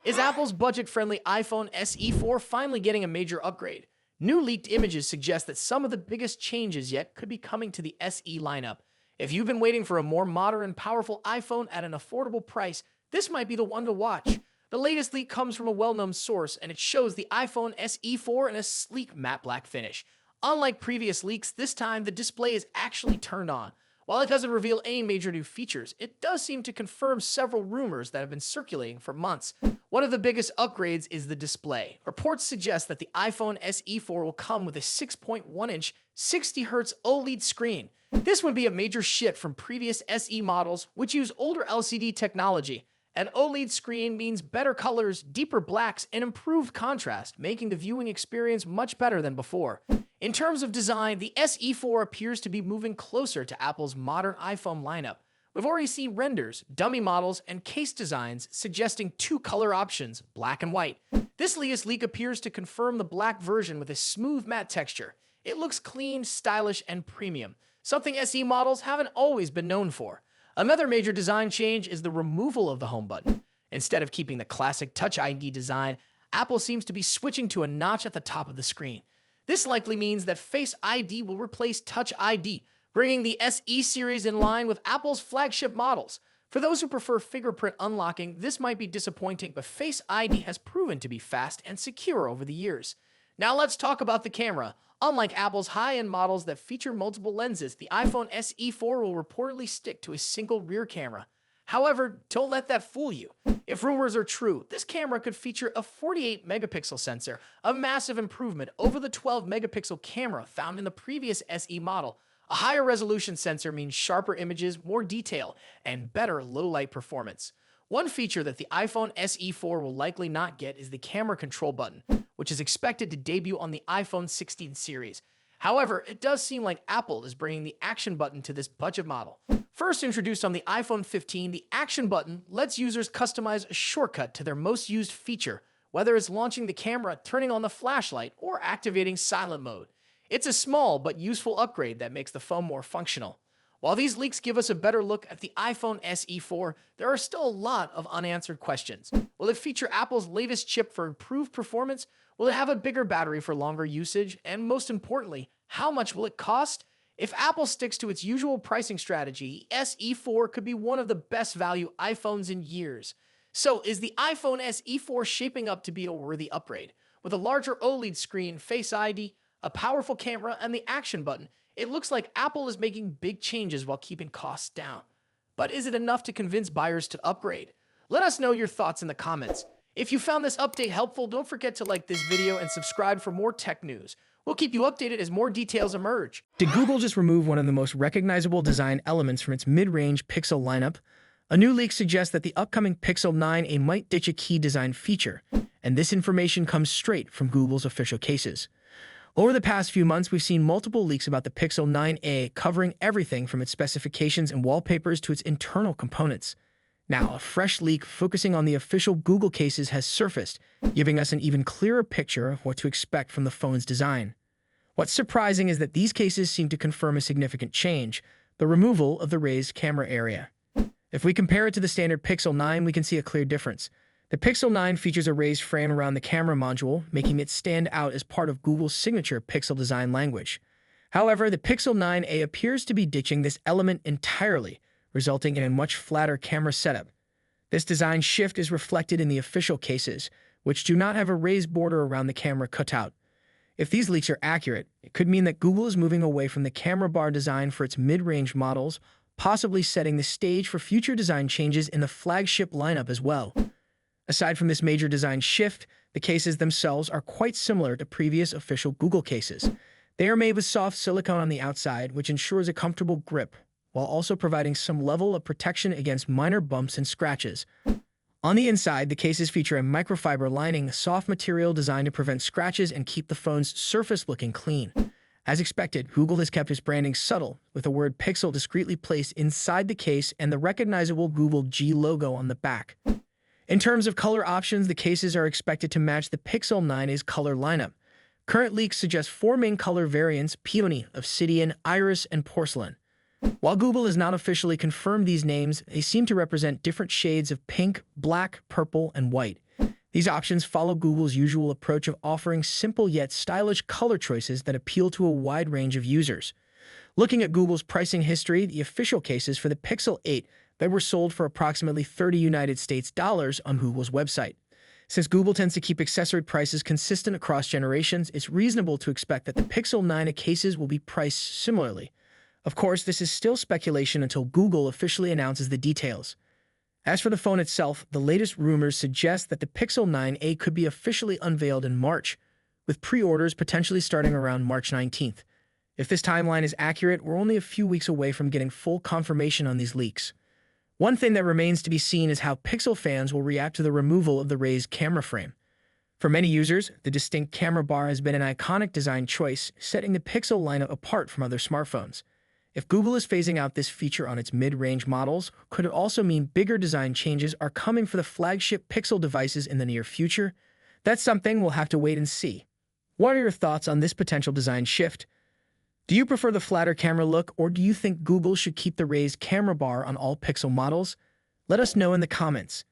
Is Apple's budget-friendly iPhone SE 4 finally getting a major upgrade? New leaked images suggest that some of the biggest changes yet could be coming to the SE lineup. If you've been waiting for a more modern and powerful iPhone at an affordable price, this might be the one to watch. The latest leak comes from a well-known source, and it shows the iPhone SE 4 in a sleek matte black finish. Unlike previous leaks, this time the display is actually turned on. While it doesn't reveal any major new features, it does seem to confirm several rumors that have been circulating for months. One of the biggest upgrades is the display. Reports suggest that the iPhone SE 4 will come with a 6.1-inch 60Hz OLED screen. This would be a major shift from previous SE models, which use older LCD technology. An OLED screen means better colors, deeper blacks, and improved contrast, making the viewing experience much better than before. In terms of design, the SE 4 appears to be moving closer to Apple's modern iPhone lineup. We've already seen renders, dummy models, and case designs suggesting two color options, black and white. This latest leak appears to confirm the black version with a smooth matte texture. It looks clean, stylish, and premium, something SE models haven't always been known for. Another major design change is the removal of the home button. Instead of keeping the classic Touch ID design, Apple seems to be switching to a notch at the top of the screen. This likely means that Face ID will replace Touch ID, bringing the SE series in line with Apple's flagship models. For those who prefer fingerprint unlocking, this might be disappointing, but Face ID has proven to be fast and secure over the years. Now let's talk about the camera. Unlike Apple's high-end models that feature multiple lenses, the iPhone SE 4 will reportedly stick to a single rear camera. However, don't let that fool you. If rumors are true, this camera could feature a 48-megapixel sensor, a massive improvement over the 12-megapixel camera found in the previous SE model. A higher resolution sensor means sharper images, more detail, and better low-light performance. One feature that the iPhone SE 4 will likely not get is the camera control button, which is expected to debut on the iPhone 16 series. However, it does seem like Apple is bringing the action button to this budget model. First introduced on the iPhone 15, the action button lets users customize a shortcut to their most used feature, whether it's launching the camera, turning on the flashlight, or activating silent mode. It's a small but useful upgrade that makes the phone more functional. While these leaks give us a better look at the iPhone SE 4, there are still a lot of unanswered questions. Will it feature Apple's latest chip for improved performance? Will it have a bigger battery for longer usage? And most importantly, how much will it cost? If Apple sticks to its usual pricing strategy, the SE 4 could be one of the best value iPhones in years. So, is the iPhone SE 4 shaping up to be a worthy upgrade? With a larger OLED screen, Face ID, a powerful camera, and the action button, it looks like Apple is making big changes while keeping costs down. But is it enough to convince buyers to upgrade? Let us know your thoughts in the comments. If you found this update helpful, don't forget to like this video and subscribe for more tech news. We'll keep you updated as more details emerge. Did Google just remove one of the most recognizable design elements from its mid-range Pixel lineup? A new leak suggests that the upcoming Pixel 9a might ditch a key design feature, and this information comes straight from Google's official cases. Over the past few months, we've seen multiple leaks about the Pixel 9a covering everything from its specifications and wallpapers to its internal components. Now, a fresh leak focusing on the official Google cases has surfaced, giving us an even clearer picture of what to expect from the phone's design. What's surprising is that these cases seem to confirm a significant change, the removal of the raised camera area. If we compare it to the standard Pixel 9, we can see a clear difference. The Pixel 9 features a raised frame around the camera module, making it stand out as part of Google's signature Pixel design language. However, the Pixel 9a appears to be ditching this element entirely, resulting in a much flatter camera setup. This design shift is reflected in the official cases, which do not have a raised border around the camera cutout. If these leaks are accurate, it could mean that Google is moving away from the camera bar design for its mid-range models, possibly setting the stage for future design changes in the flagship lineup as well. Aside from this major design shift, the cases themselves are quite similar to previous official Google cases. They are made with soft silicone on the outside, which ensures a comfortable grip, while also providing some level of protection against minor bumps and scratches. On the inside, the cases feature a microfiber lining, a soft material designed to prevent scratches and keep the phone's surface looking clean. As expected, Google has kept its branding subtle, with the word Pixel discreetly placed inside the case and the recognizable Google G logo on the back. In terms of color options, the cases are expected to match the Pixel 9a's color lineup. Current leaks suggest four main color variants: peony, obsidian, iris, and porcelain. While Google has not officially confirmed these names, they seem to represent different shades of pink, black, purple, and white. These options follow Google's usual approach of offering simple yet stylish color choices that appeal to a wide range of users. Looking at Google's pricing history, the official cases for the Pixel 8 that were sold for approximately 30 United States dollars on Google's website. Since Google tends to keep accessory prices consistent across generations, it's reasonable to expect that the Pixel 9 cases will be priced similarly. Of course, this is still speculation until Google officially announces the details. As for the phone itself, the latest rumors suggest that the Pixel 9a could be officially unveiled in March, with pre-orders potentially starting around March 19th. If this timeline is accurate, we're only a few weeks away from getting full confirmation on these leaks. One thing that remains to be seen is how Pixel fans will react to the removal of the raised camera frame. For many users, the distinct camera bar has been an iconic design choice, setting the Pixel lineup apart from other smartphones. If Google is phasing out this feature on its mid-range models, could it also mean bigger design changes are coming for the flagship Pixel devices in the near future? That's something we'll have to wait and see. What are your thoughts on this potential design shift? Do you prefer the flatter camera look, or do you think Google should keep the raised camera bar on all Pixel models? Let us know in the comments.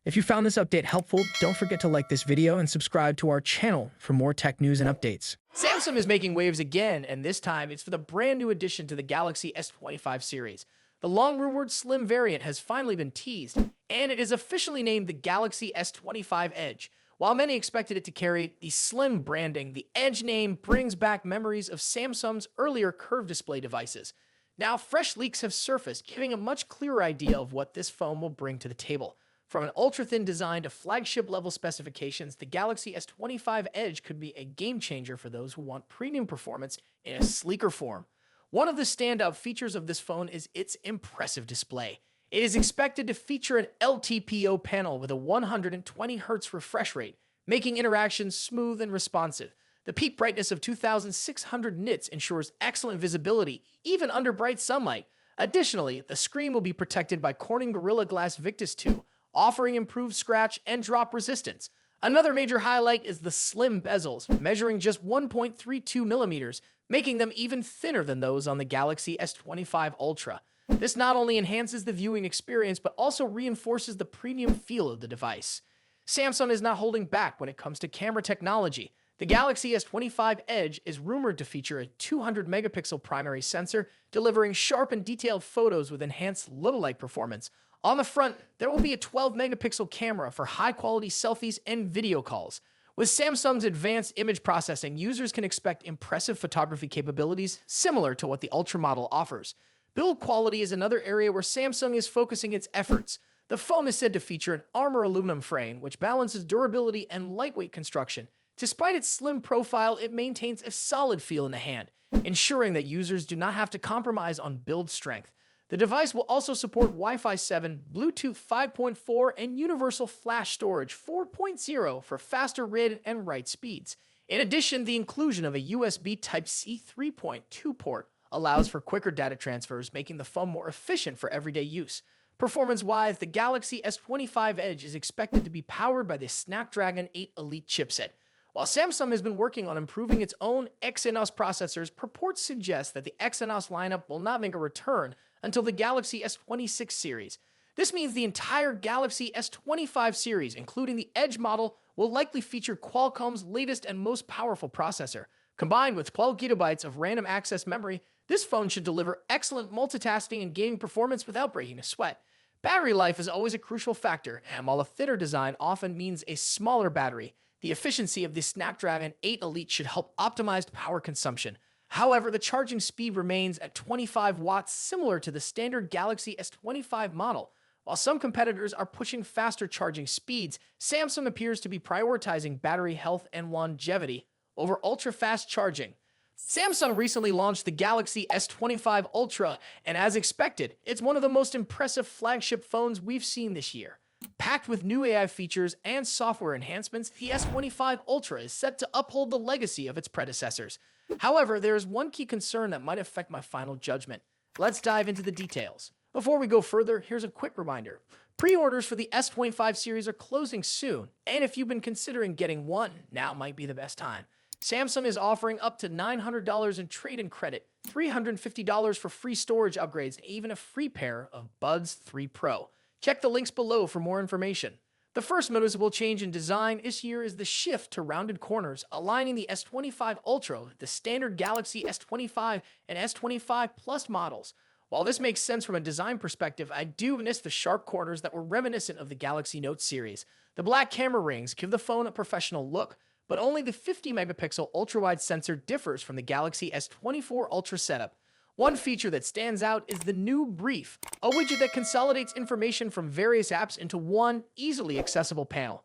If you found this update helpful, don't forget to like this video and subscribe to our channel for more tech news and updates. Samsung is making waves again, and this time it's for the brand new addition to the Galaxy S25 series. The long-rumored slim variant has finally been teased, and it is officially named the Galaxy S25 Edge. While many expected it to carry the slim branding, the Edge name brings back memories of Samsung's earlier curved display devices. Now, fresh leaks have surfaced, giving a much clearer idea of what this phone will bring to the table. From an ultra-thin design to flagship-level specifications, the Galaxy S25 Edge could be a game-changer for those who want premium performance in a sleeker form. One of the standout features of this phone is its impressive display. It is expected to feature an LTPO panel with a 120Hz refresh rate, making interactions smooth and responsive. The peak brightness of 2,600 nits ensures excellent visibility, even under bright sunlight. Additionally, the screen will be protected by Corning Gorilla Glass Victus 2, offering improved scratch and drop resistance. Another major highlight is the slim bezels, measuring just 1.32 millimeters, making them even thinner than those on the Galaxy S25 Ultra. This not only enhances the viewing experience, but also reinforces the premium feel of the device. Samsung is not holding back when it comes to camera technology. The Galaxy S25 Edge is rumored to feature a 200-megapixel primary sensor, delivering sharp and detailed photos with enhanced low-light performance. On the front, there will be a 12-megapixel camera for high-quality selfies and video calls. With Samsung's advanced image processing, users can expect impressive photography capabilities similar to what the Ultra model offers. Build quality is another area where Samsung is focusing its efforts. The phone is said to feature an armor aluminum frame, which balances durability and lightweight construction. Despite its slim profile, it maintains a solid feel in the hand, ensuring that users do not have to compromise on build strength. The device will also support Wi-Fi 7, Bluetooth 5.4, and Universal Flash Storage 4.0 for faster read and write speeds. In addition, the inclusion of a USB Type-C 3.2 port allows for quicker data transfers, making the phone more efficient for everyday use. Performance-wise, the Galaxy S25 Edge is expected to be powered by the Snapdragon 8 Elite chipset. While Samsung has been working on improving its own Exynos processors, reports suggest that the Exynos lineup will not make a return until the Galaxy S26 series. This means the entire Galaxy S25 series, including the Edge model, will likely feature Qualcomm's latest and most powerful processor. Combined with 12 GB of random access memory, this phone should deliver excellent multitasking and gaming performance without breaking a sweat. Battery life is always a crucial factor, and while a thinner design often means a smaller battery, the efficiency of the Snapdragon 8 Elite should help optimize power consumption. However, the charging speed remains at 25 watts, similar to the standard Galaxy S25 model. While some competitors are pushing faster charging speeds, Samsung appears to be prioritizing battery health and longevity over ultra-fast charging. Samsung recently launched the Galaxy S25 Ultra, and as expected, it's one of the most impressive flagship phones we've seen this year. Packed with new AI features and software enhancements, the S25 Ultra is set to uphold the legacy of its predecessors. However, there is one key concern that might affect my final judgment. Let's dive into the details. Before we go further, here's a quick reminder. Pre-orders for the S25 series are closing soon, and if you've been considering getting one, now might be the best time. Samsung is offering up to $900 in trade-in credit, $350 for free storage upgrades, and even a free pair of Buds 3 Pro. Check the links below for more information. The first noticeable change in design this year is the shift to rounded corners, aligning the S25 Ultra with the standard Galaxy S25 and S25 Plus models. While this makes sense from a design perspective, I do miss the sharp corners that were reminiscent of the Galaxy Note series. The black camera rings give the phone a professional look, but only the 50 megapixel ultra-wide sensor differs from the Galaxy S24 Ultra setup. One feature that stands out is the new Brief, a widget that consolidates information from various apps into one easily accessible panel.